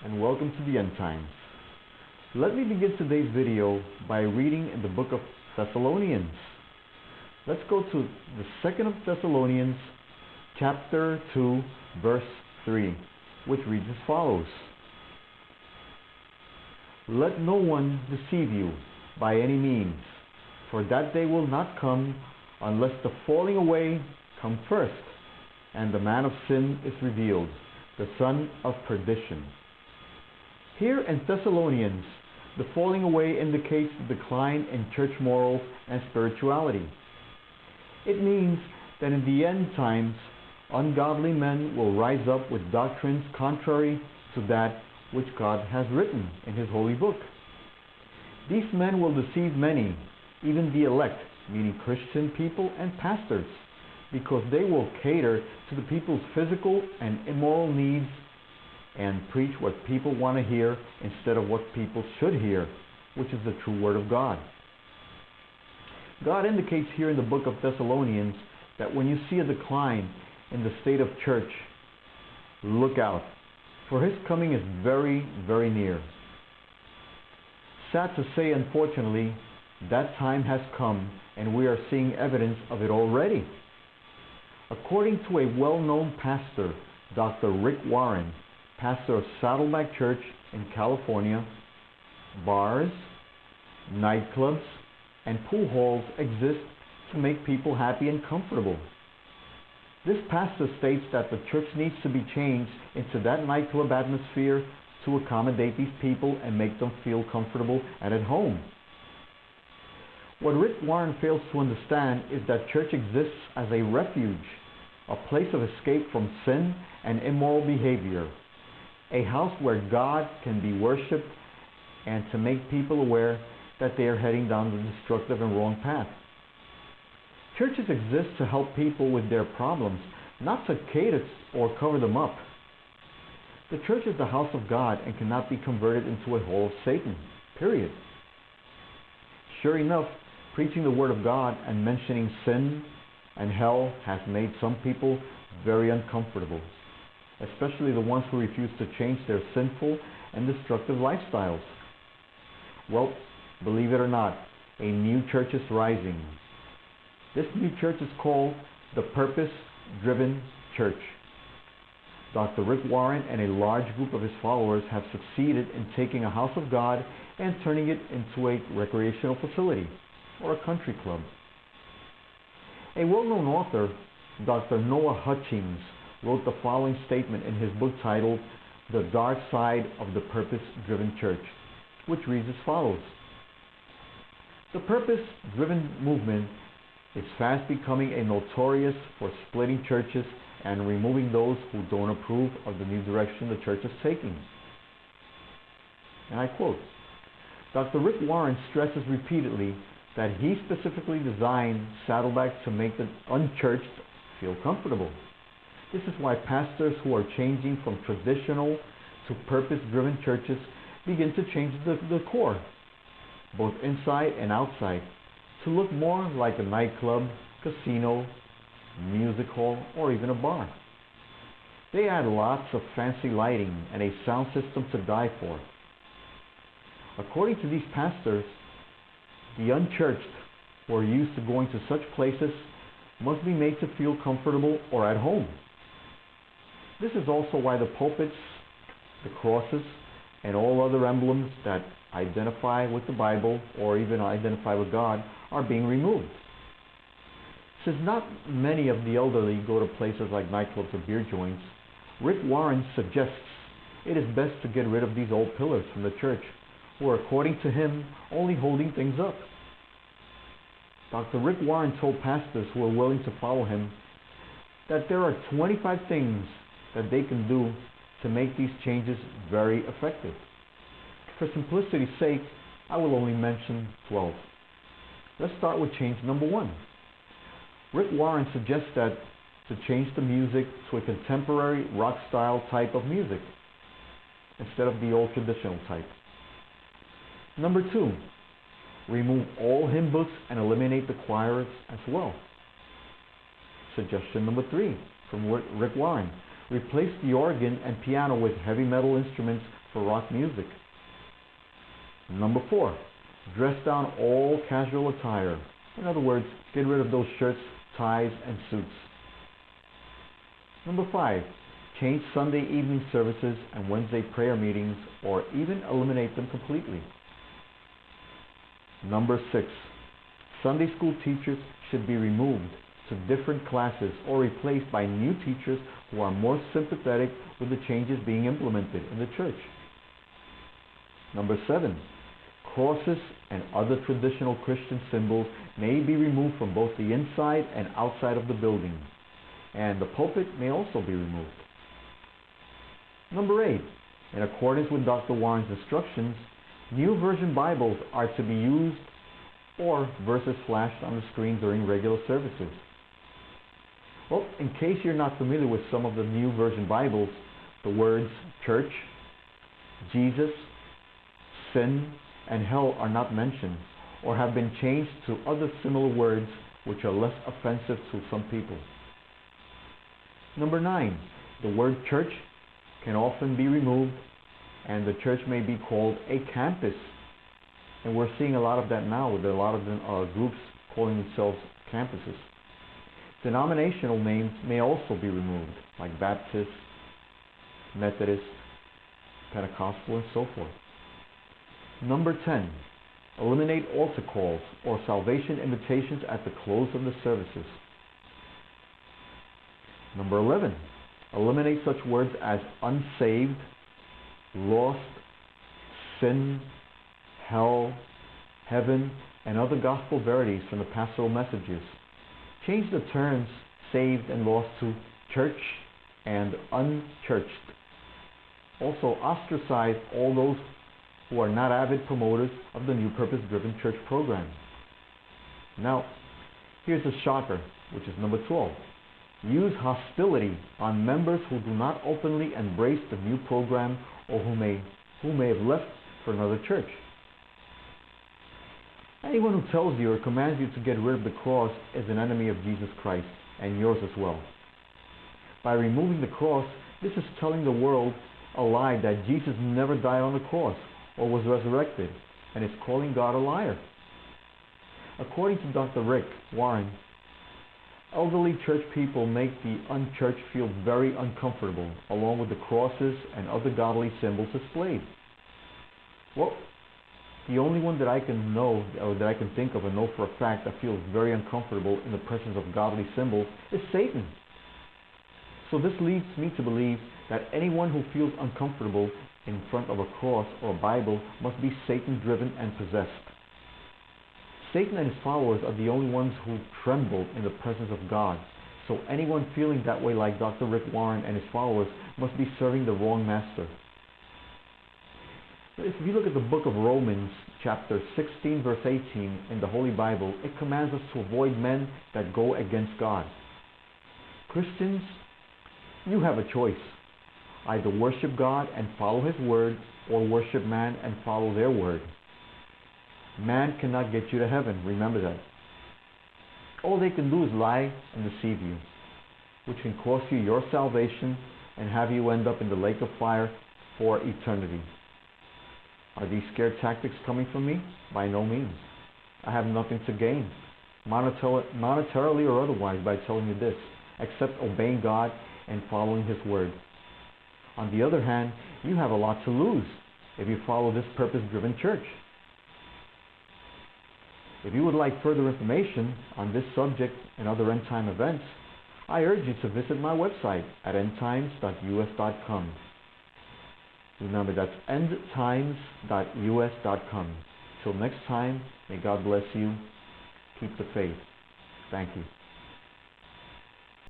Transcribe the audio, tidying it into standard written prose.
and welcome to the End Times. Let me begin today's video by reading in the book of Thessalonians. Let's go to the 2nd of Thessalonians, chapter 2, verse 3, which reads as follows. Let no one deceive you by any means, for that day will not come unless the falling away come first, and the man of sin is revealed, the son of perdition. Here in Thessalonians, the falling away indicates the decline in church morals and spirituality. It means that in the end times, ungodly men will rise up with doctrines contrary to that which God has written in His holy book. These men will deceive many, even the elect, meaning Christian people and pastors, because they will cater to the people's physical and immoral needs and preach what people want to hear instead of what people should hear, which is the true Word of God. God indicates here in the book of Thessalonians that when you see a decline in the state of church, look out, for His coming is very, very near. Sad to say, unfortunately, that time has come and we are seeing evidence of it already. According to a well-known pastor, Dr. Rick Warren, pastor of Saddleback Church in California, bars, nightclubs, and pool halls exist to make people happy and comfortable. This pastor states that the church needs to be changed into that nightclub atmosphere to accommodate these people and make them feel comfortable and at home. What Rick Warren fails to understand is that church exists as a refuge, a place of escape from sin and immoral behavior, a house where God can be worshipped and to make people aware that they are heading down the destructive and wrong path. Churches exist to help people with their problems, not to cater or cover them up. The church is the house of God and cannot be converted into a hole of Satan, period. Sure enough, preaching the Word of God and mentioning sin and hell has made some people very uncomfortable, especially the ones who refuse to change their sinful and destructive lifestyles. Well, believe it or not, a new church is rising. This new church is called the Purpose-Driven Church. Dr. Rick Warren and a large group of his followers have succeeded in taking a house of God and turning it into a recreational facility or a country club. A well-known author, Dr. Noah Hutchings, wrote the following statement in his book titled The Dark Side of the Purpose-Driven Church, which reads as follows. The purpose-driven movement is fast becoming a notorious for splitting churches and removing those who don't approve of the new direction the church is taking. And I quote, Dr. Rick Warren stresses repeatedly that he specifically designed Saddleback to make the unchurched feel comfortable. This is why pastors who are changing from traditional to purpose-driven churches begin to change the decor, both inside and outside, to look more like a nightclub, casino, music hall, or even a bar. They add lots of fancy lighting and a sound system to die for. According to these pastors, the unchurched who are used to going to such places must be made to feel comfortable or at home. This is also why the pulpits, the crosses, and all other emblems that identify with the Bible or even identify with God are being removed. Since not many of the elderly go to places like nightclubs or beer joints, Rick Warren suggests it is best to get rid of these old pillars from the church, who are, according to him, only holding things up. Dr. Rick Warren told pastors who are willing to follow him that there are 25 things that they can do to make these changes very effective. For simplicity's sake, I will only mention 12. Let's start with change number 1. Rick Warren suggests that to change the music to a contemporary rock style type of music instead of the old traditional type. Number 2, remove all hymn books and eliminate the choirs as well. Suggestion number 3 from Rick Warren, replace the organ and piano with heavy metal instruments for rock music. Number 4, dress down all casual attire. In other words, get rid of those shirts, ties, and suits. Number 5, change Sunday evening services and Wednesday prayer meetings, or even eliminate them completely. Number 6, Sunday school teachers should be removed to different classes or replaced by new teachers who are more sympathetic with the changes being implemented in the church. Number 7, crosses and other traditional Christian symbols may be removed from both the inside and outside of the building, and the pulpit may also be removed. Number 8, in accordance with Dr. Warren's instructions, New Version Bibles are to be used or verses flashed on the screen during regular services. Well, in case you're not familiar with some of the New Version Bibles, the words church, Jesus, sin, and hell are not mentioned or have been changed to other similar words which are less offensive to some people. Number 9, the word church can often be removed and the church may be called a campus. And we're seeing a lot of that now with a lot of groups calling themselves campuses. Denominational names may also be removed, like Baptist, Methodist, Pentecostal, and so forth. Number 10, eliminate altar calls or salvation invitations at the close of the services. Number 11, eliminate such words as unsaved, lost, sin, hell, heaven, and other gospel verities from the pastoral messages. Change the terms saved and lost to church and unchurched. Also ostracize all those who are not avid promoters of the New Purpose-Driven Church program. Now, here's a shocker, which is number 12. Use hostility on members who do not openly embrace the new program or who may have left for another church. Anyone who tells you or commands you to get rid of the cross is an enemy of Jesus Christ and yours as well. By removing the cross, this is telling the world a lie that Jesus never died on the cross or was resurrected, and is calling God a liar. According to Dr. Rick Warren, elderly church people make the unchurched feel very uncomfortable, along with the crosses and other godly symbols displayed. Well, the only one that I can know, or that I can think of and know for a fact that feels very uncomfortable in the presence of godly symbols is Satan. So this leads me to believe that anyone who feels uncomfortable in front of a cross or a Bible must be Satan-driven and possessed. Satan and his followers are the only ones who tremble in the presence of God. So anyone feeling that way, like Dr. Rick Warren and his followers, must be serving the wrong master. If you look at the book of Romans, chapter 16, verse 18 in the Holy Bible, it commands us to avoid men that go against God. Christians, you have a choice. Either worship God and follow His word, or worship man and follow their word. Man cannot get you to heaven, remember that. All they can do is lie and deceive you, which can cost you your salvation and have you end up in the lake of fire for eternity. Are these scare tactics coming from me? By no means. I have nothing to gain, monetarily or otherwise, by telling you this, except obeying God and following His word. On the other hand, you have a lot to lose if you follow this purpose-driven church. If you would like further information on this subject and other end-time events, I urge you to visit my website at endtimes.us.com. Remember, that's endtimes.us.com. Till next time, may God bless you. Keep the faith. Thank you.